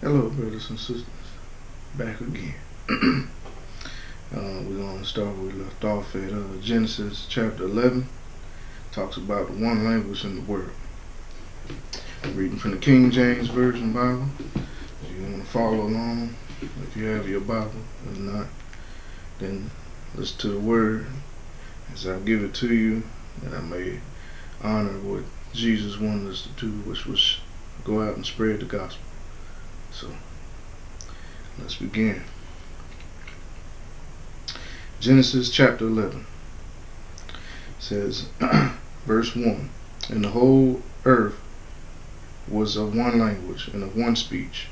Hello, brothers and sisters. Back again. We're going to start where we left off at Genesis chapter 11. Talks about the one language in the world. Reading from the King James Version Bible. If you want to follow along, if you have your Bible. If not, then listen to the word as I give it to you, that I may honor what Jesus wanted us to do, which was go out and spread the gospel. So, let's begin. Genesis chapter 11 says, verse 1, and the whole earth was of one language and of one speech.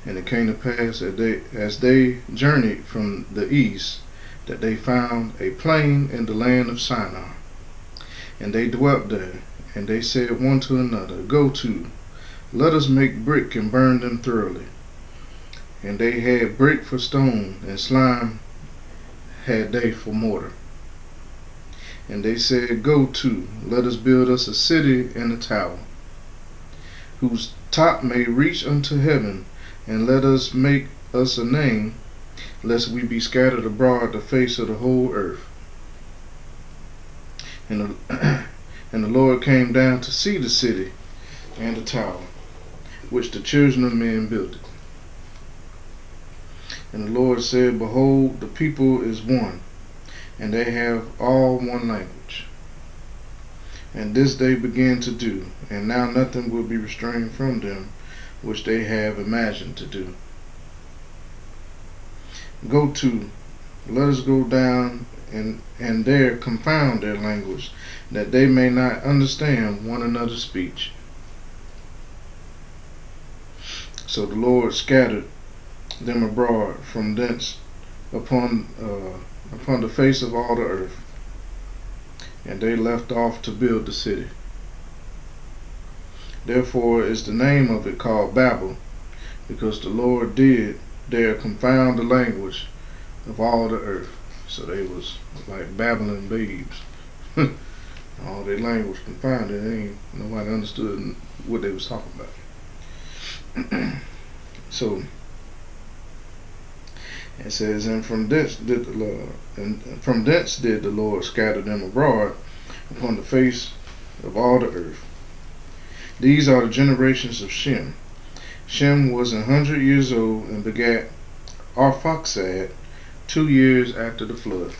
And it came to pass that as they journeyed from the east, that they found a plain in the land of Sinai. And they dwelt there, and they said one to another, Go to, let us make brick and burn them thoroughly. And they had brick for stone, and slime had they for mortar. And they said, Go to, let us build us a city and a tower, whose top may reach unto heaven, and let us make us a name, lest we be scattered abroad the face of the whole earth. And the Lord came down to see the city and the tower, which the children of men builded. And the Lord said, Behold, the people is one, and they have all one language. And this they begin to do, and now nothing will be restrained from them, which they have imagined to do. Go to, let us go down, and there confound their language, that they may not understand one another's speech. So the Lord scattered them abroad from thence upon the face of all the earth, and they left off to build the city. Therefore is the name of it called Babel, because the Lord did there confound the language of all the earth. So they was like babbling babes. All their language confounded. Ain't nobody understood what they was talking about. So it says, and from thence did the Lord scatter them abroad upon the face of all the earth. These are the generations of Shem. Shem was 100 years old and begat Arphaxad 2 years after the flood.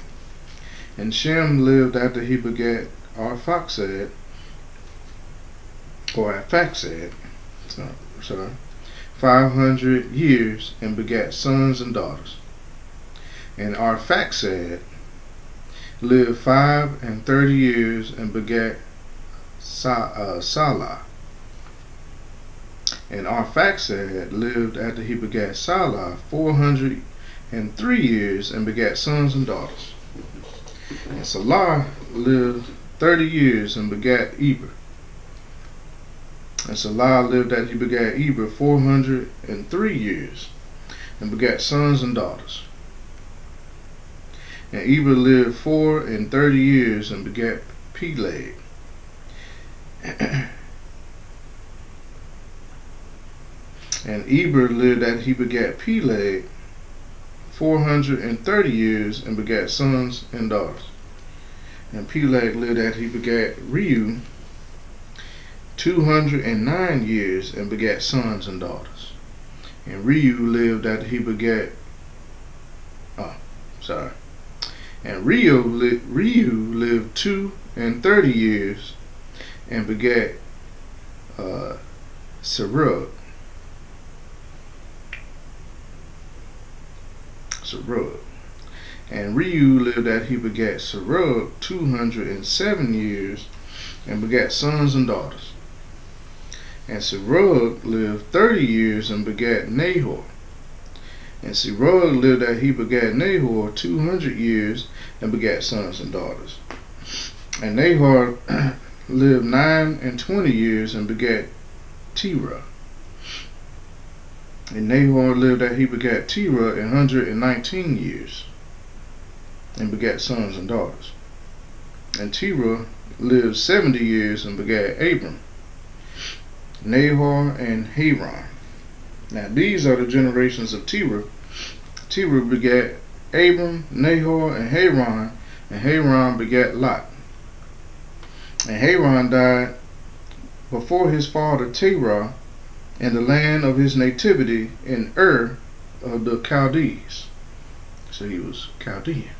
And Shem lived after he begat Arphaxad, 500 years, and begat sons and daughters. And Arphaxad lived 35 years and begat Salah. And Arphaxad lived after he begat Salah 403 years and begat sons and daughters. And Salah lived 30 years and begat Eber. And Salah lived after he begat Eber 403 years and begat sons and daughters. And Eber lived 34 years and begat Peleg. And Eber lived after he begat Peleg 430 years and begat sons and daughters. And Peleg lived after he begat Reu 209 years and begat sons and daughters. And Reu lived after he begat And Reu lived 230 years and begat Serug. And Reu lived after he begat Serug 207 years and begat sons and daughters. And Serug lived 30 years and begat Nahor. And Serug lived after he begat Nahor 200 years and begat sons and daughters. And Nahor lived 29 years and begat Terah. And Nahor lived after he begat Terah 119 years and begat sons and daughters. And Terah lived 70 years and begat Abram, Nahor, and Haran. Now these are the generations of Terah. Terah begat Abram, Nahor, and Haran, and Haran begat Lot. And Haran died before his father Terah in the land of his nativity in Ur of the Chaldees. So he was Chaldean.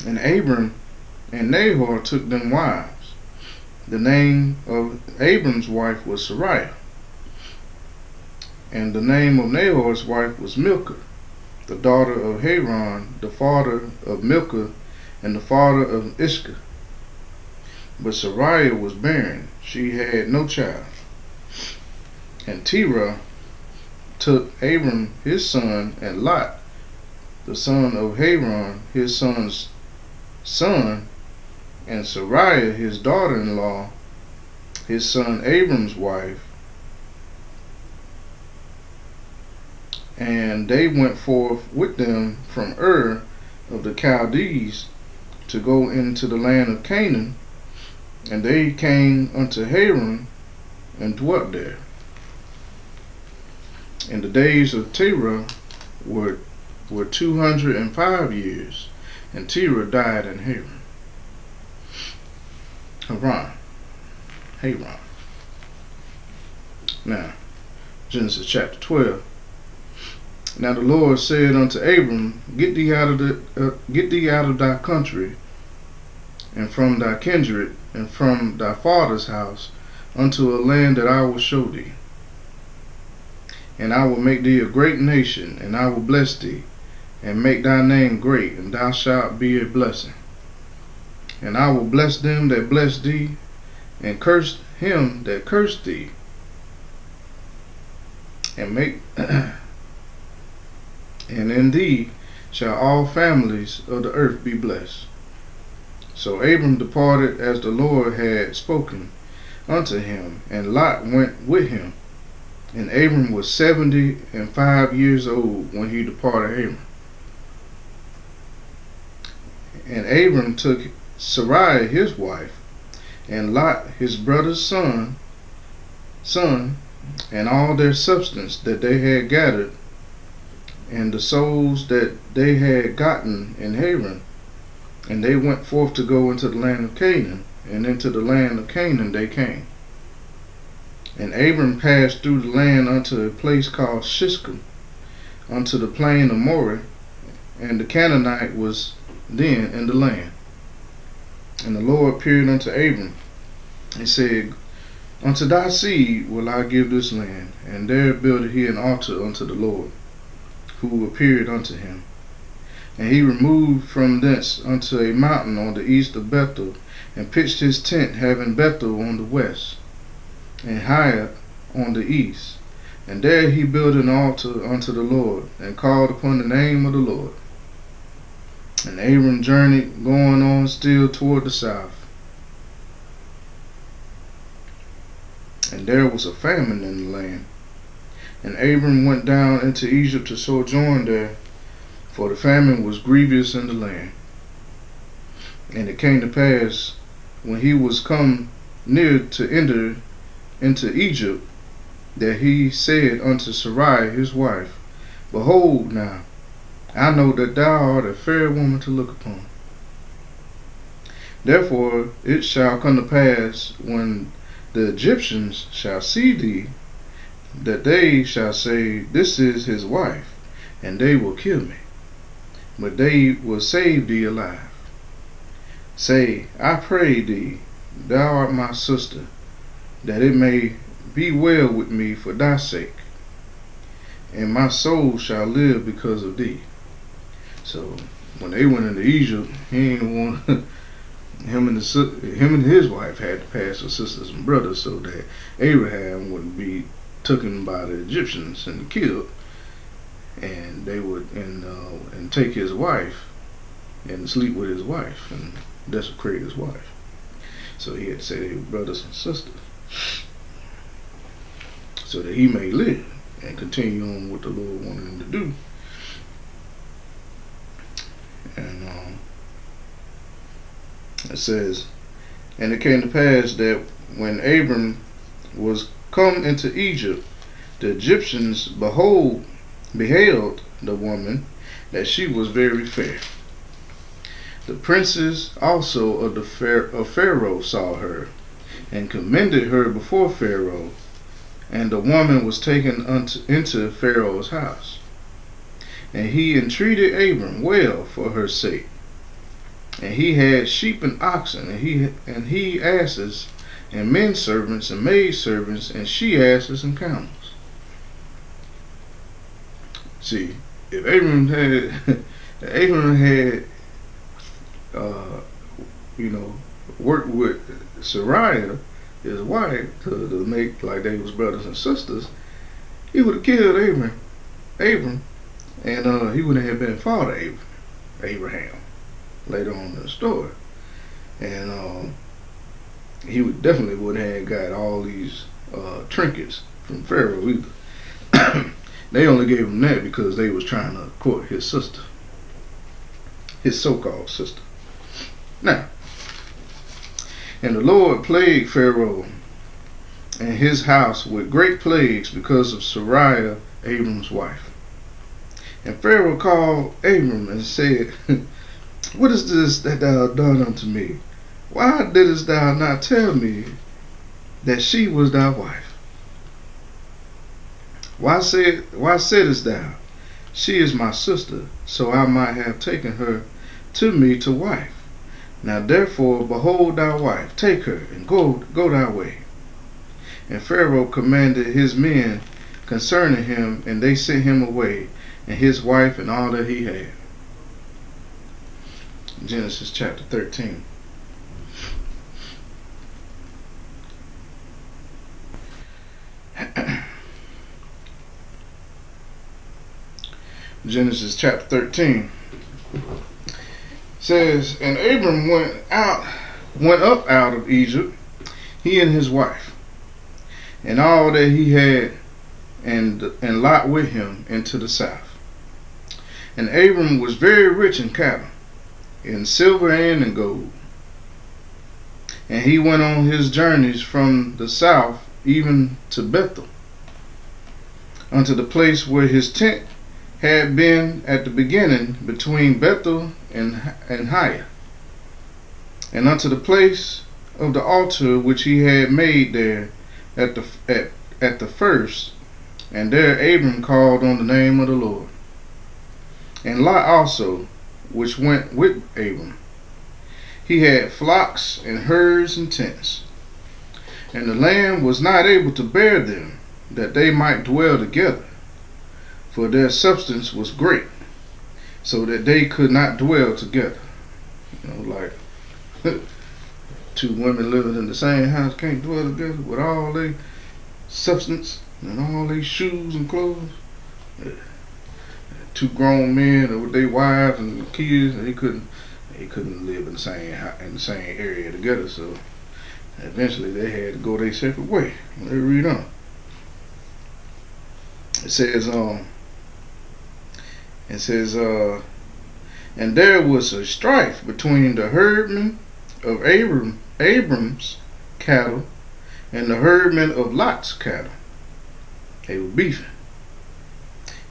And Abram and Nahor took them wives. The name of Abram's wife was Sarai, and the name of Nahor's wife was Milcah, the daughter of Haran, the father of Milcah, and the father of Iscah. But Sarai was barren, she had no child. And Terah took Abram his son, and Lot, the son of Haran, his son's son, and Sarai his daughter-in-law, his son Abram's wife, and they went forth with them from Ur of the Chaldees to go into the land of Canaan, and they came unto Haran and dwelt there. And the days of Terah were 205 years, and Terah died in Haran. Now, Genesis chapter 12. Now the Lord said unto Abram, Get thee out of thy country, and from thy kindred, and from thy father's house, unto a land that I will show thee. And I will make thee a great nation, and I will bless thee, and make thy name great, and thou shalt be a blessing. And I will bless them that bless thee, and curse him that curse thee, and in thee shall all families of the earth be blessed. So Abram departed as the Lord had spoken unto him, and Lot went with him. And Abram was 75 years old when he departed Haran. And Abram took Sarai his wife, and Lot his brother's son, and all their substance that they had gathered, and the souls that they had gotten in Haran, and they went forth to go into the land of Canaan, and into the land of Canaan they came. And Abram passed through the land unto a place called Shishkem, unto the plain of Moreh, and the Canaanite was then in the land. And the Lord appeared unto Abram, and said, Unto thy seed will I give this land. And there builded he an altar unto the Lord, who appeared unto him. And he removed from thence unto a mountain on the east of Bethel, and pitched his tent, having Bethel on the west, and Hai on the east. And there he built an altar unto the Lord, and called upon the name of the Lord. And Abram journeyed, going on still toward the south. And there was a famine in the land. And Abram went down into Egypt to sojourn there, for the famine was grievous in the land. And it came to pass, when he was come near to enter into Egypt, that he said unto Sarai his wife, Behold now, I know that thou art a fair woman to look upon. Therefore it shall come to pass, when the Egyptians shall see thee, that they shall say, This is his wife, and they will kill me, but they will save thee alive. Say, I pray thee, thou art my sister, that it may be well with me for thy sake, and my soul shall live because of thee. So when they went into Egypt, he ain't want him and his wife had to pass for sisters and brothers, so that Abraham wouldn't be taken by the Egyptians and killed, and they would and take his wife and sleep with his wife and desecrate his wife. So he had to say they were brothers and sisters, so that he may live and continue on what the Lord wanted him to do. And it says, And it came to pass that when Abram was come into Egypt, the Egyptians beheld the woman, that she was very fair. The princes also of Pharaoh saw her, and commended her before Pharaoh. And the woman was taken into Pharaoh's house. And he entreated Abram well for her sake. And he had sheep and oxen, and he asses, and men servants, and maid servants, and she asses and camels. See, if Abram had worked with Sarai, his wife, to make like they was brothers and sisters, he would have killed Abram, and he wouldn't have been father Abraham later on in the story, and he definitely would have got all these trinkets from Pharaoh either. They only gave him that because they was trying to court his sister, his so-called sister. Now, and the Lord plagued Pharaoh and his house with great plagues because of Sarai, Abram's wife. And Pharaoh called Abram and said, What is this that thou hast done unto me? Why didst thou not tell me that she was thy wife? Why saidst thou, She is my sister, so I might have taken her to me to wife? Now therefore, behold thy wife, take her, and go thy way. And Pharaoh commanded his men concerning him, and they sent him away, and his wife, and all that he had. Genesis chapter 13. Genesis chapter 13 says, And Abram went up out of Egypt, he and his wife, and all that he had, and Lot with him, into the south. And Abram was very rich in cattle, in silver and in gold. And he went on his journeys from the south even to Bethel, unto the place where his tent had been at the beginning, between Bethel and Hiah, and unto the place of the altar which he had made there at the first. And there Abram called on the name of the Lord. And Lot also, which went with Abram, he had flocks and herds and tents, and the land was not able to bear them, that they might dwell together, for their substance was great, so that they could not dwell together. Like two women living in the same house can't dwell together with all their substance and all their shoes and clothes. Two grown men with their wives and kids, and they couldn't live in the same area together. So eventually they had to go their separate way. Let me read on. It says, and there was a strife between the herdmen of Abram's cattle and the herdmen of Lot's cattle. They were beefing.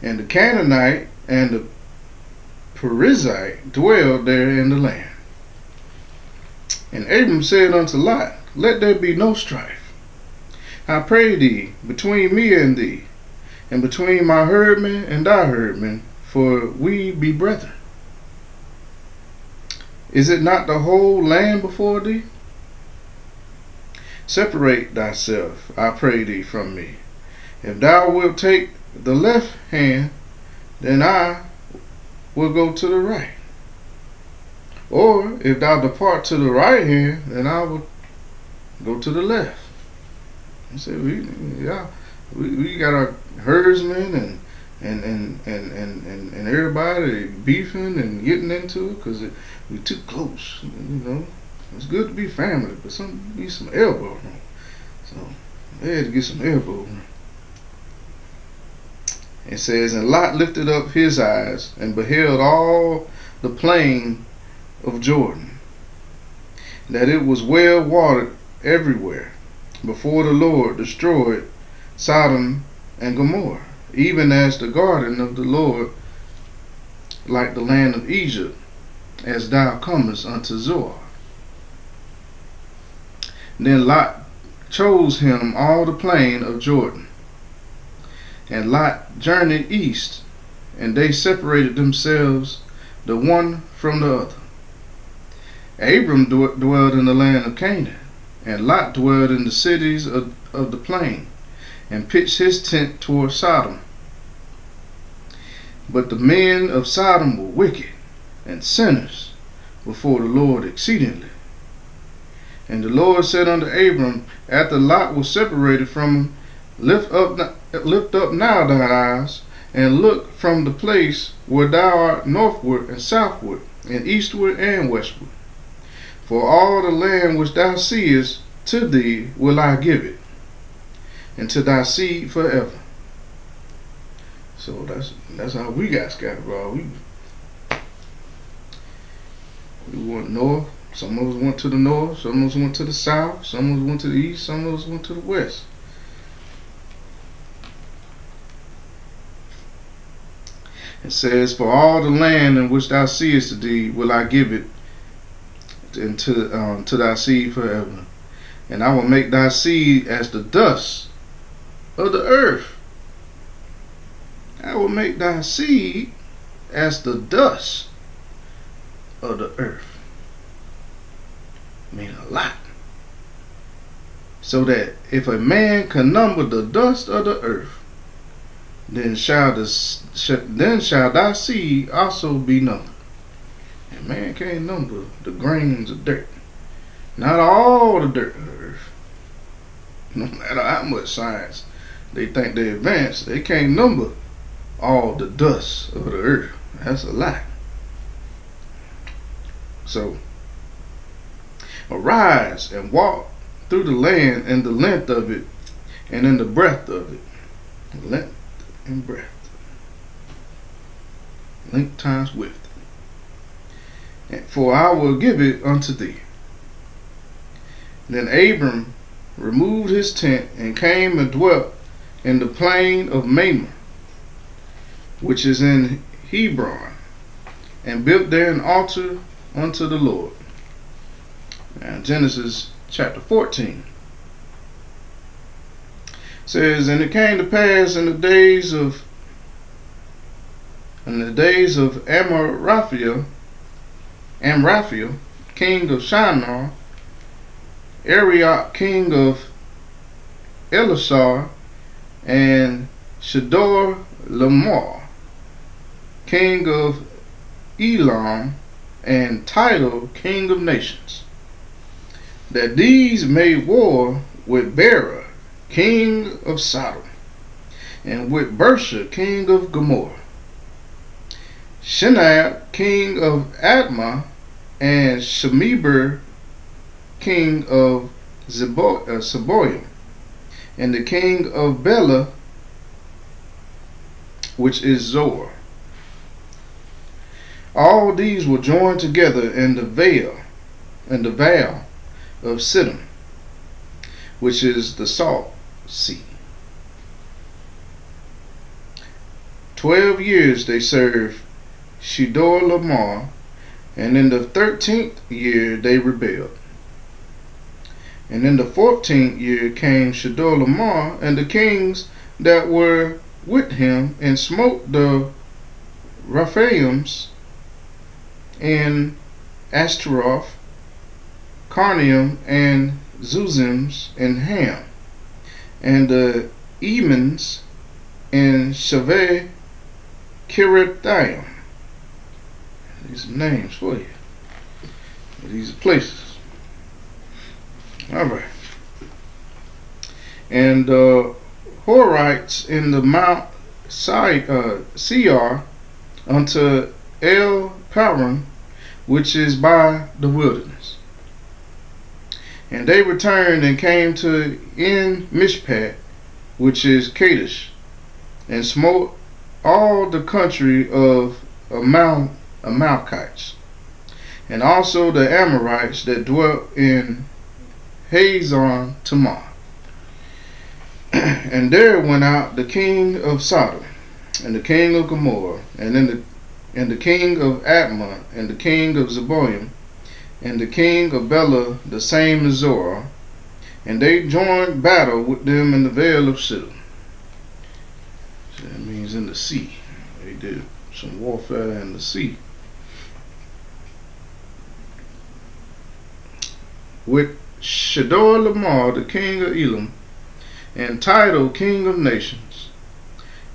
And the Canaanite and the Perizzite dwelled there in the land. And Abram said unto Lot, Let there be no strife, I pray thee, between me and thee, and between my herdmen and thy herdmen, for we be brethren. Is it not the whole land before thee? Separate thyself, I pray thee, from me. If thou wilt take the left hand, then I will go to the right. Or if thou depart to the right hand, then I will go to the left. He said, we got our herdsmen and everybody beefing and getting into it because we too close. It's good to be family, but need some elbow room. So they had to get some elbow room. It says, And Lot lifted up his eyes and beheld all the plain of Jordan, that it was well watered everywhere, before the Lord destroyed Sodom and Gomorrah, even as the garden of the Lord, like the land of Egypt, as thou comest unto Zoar. Then Lot chose him all the plain of Jordan, and Lot journeyed east, and they separated themselves the one from the other. Abram dwelled in the land of Canaan, and Lot dwelled in the cities of the plain, and pitched his tent toward Sodom. But the men of Sodom were wicked and sinners before the Lord exceedingly. And the Lord said unto Abram, after Lot was separated from him, lift up now thine eyes, and look from the place where thou art northward and southward, and eastward and westward. For all the land which thou seest, to thee will I give it, and to thy seed forever. So that's how we got scattered, bro. We went north. Some of us went to the north. Some of us went to the south. Some of us went to the east. Some of us went to the west. It says, for all the land in which thou seest to thee will I give it, and to thy seed forever. And I will make thy seed as the dust of the earth. I will make thy seed as the dust of the earth. I mean, a lot. So that if a man can number the dust of the earth, then shall thy seed also be numbered. And man can't number the grains of dirt. Not all the dirt of the earth. No matter how much science they think they advanced, they can't number all the dust of the earth. That's a lie. So, arise and walk through the land in the length of it and in the breadth of it. Length and breadth. Length times width. And for I will give it unto thee. Then Abram removed his tent and came and dwelt in the plain of Mamre, which is in Hebron, and built there an altar unto the Lord. Now Genesis chapter 14 says, and it came to pass in the days of Amraphel, king of Shinar, Arioch, king of Elasar, and Shedor Lamar, king of Elam, and Tidal, king of nations, that these made war with Bera, king of Sodom, and with Bersha, king of Gomorrah, Shinab, king of Admah, and Shemeber, king of Zeboim, and the king of Bela, which is Zoar. All these were joined together in the vale of Siddim, which is the salt sea. 12 years they served Shedor Lamar, and in the 13th year they rebelled. And in the 14th year came Shedor Lamar and the kings that were with him, and smote the Rephaims and Ashtaroth, Carnaim, and Zuzims, and Ham, and the Emans, and Shaveh Kirithaim. These are names for you. These are places. Alright. And Horites in the Mount Seir unto El Paran, which is by the wilderness. And they returned and came to En Mishpat, which is Kadesh, and smote all the country of Amalekites, and also the Amorites that dwelt in Hazon Tamar. And there went out the king of Sodom, and the king of Gomorrah, and the king of Admah, and the king of Zeboim, and the king of Bela, the same as Zoar, and they joined battle with them in the vale of Siddim. So that means in the sea. They did some warfare in the sea. With Chedorlaomer, the king of Elam, and Tidal, king of nations,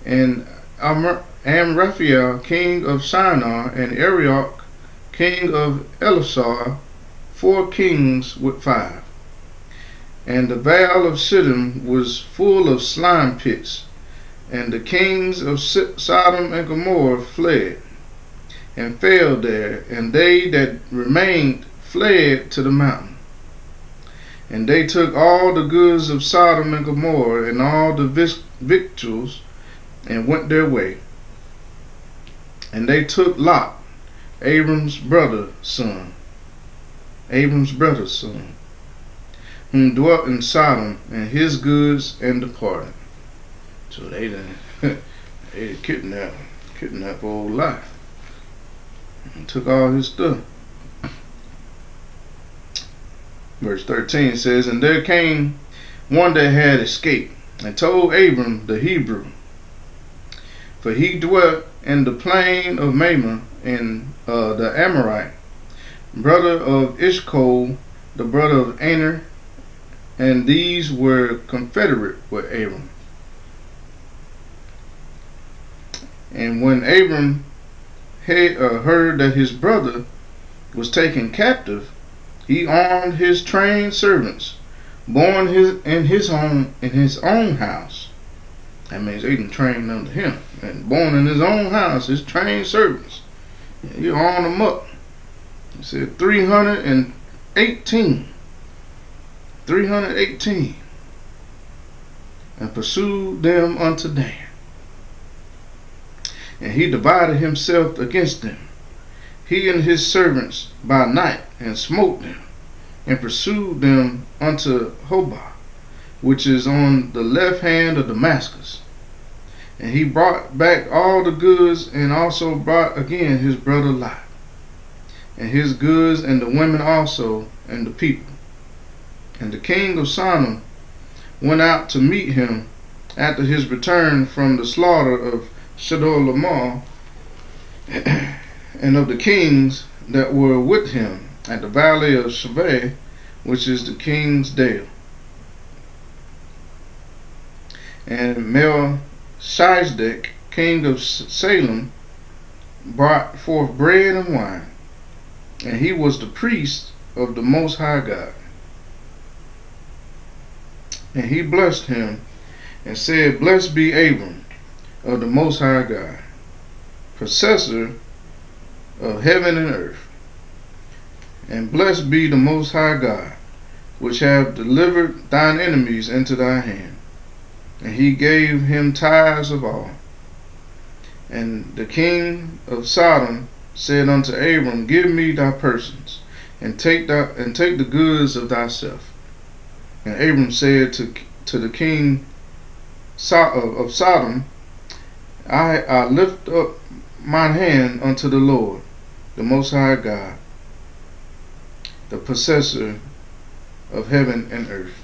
and Amraphel, king of Shinar, and Arioch, king of Elasar, 4 kings with 5. And the vale of Siddim was full of slime pits, and the kings of Sodom and Gomorrah fled, and fell there, and they that remained fled to the mountain. And they took all the goods of Sodom and Gomorrah, and all the victuals, and went their way. And they took Lot, Abram's brother's son, whom dwelt in Sodom, and his goods, and departed. So they kidnapped old Lot, and took all his stuff. Verse 13 says, and there came one that had escaped, and told Abram the Hebrew, for he dwelt in the plain of Mamre, and the Amorite, brother of Eshcol, the brother of Aner, and these were confederate with Abram. And when Abram heard that his brother was taken captive, he armed his trained servants, born in his own house. That means they can train under him, and born in his own house, his trained servants. He armed them up. He said 318, and pursued them unto Dan. And he divided himself against them, he and his servants by night, and smote them, and pursued them unto Hobah, which is on the left hand of Damascus. And he brought back all the goods, and also brought again his brother Lot, and his goods, and the women also, and the people. And the king of Sodom went out to meet him after his return from the slaughter of Chedorlaomer, and of the kings that were with him at the valley of Shaveh, which is the king's dale. And Melchizedek, king of Salem, brought forth bread and wine, and he was the priest of the Most High God. And he blessed him, and said, blessed be Abram of the Most High God, possessor of heaven and earth. And blessed be the Most High God, which have delivered thine enemies into thy hand. And he gave him tithes of all. And the king of Sodom said unto Abram, give me thy persons, and take the goods of thyself. And Abram said to the king of Sodom, I lift up mine hand unto the Lord, the Most High God, the possessor of heaven and earth.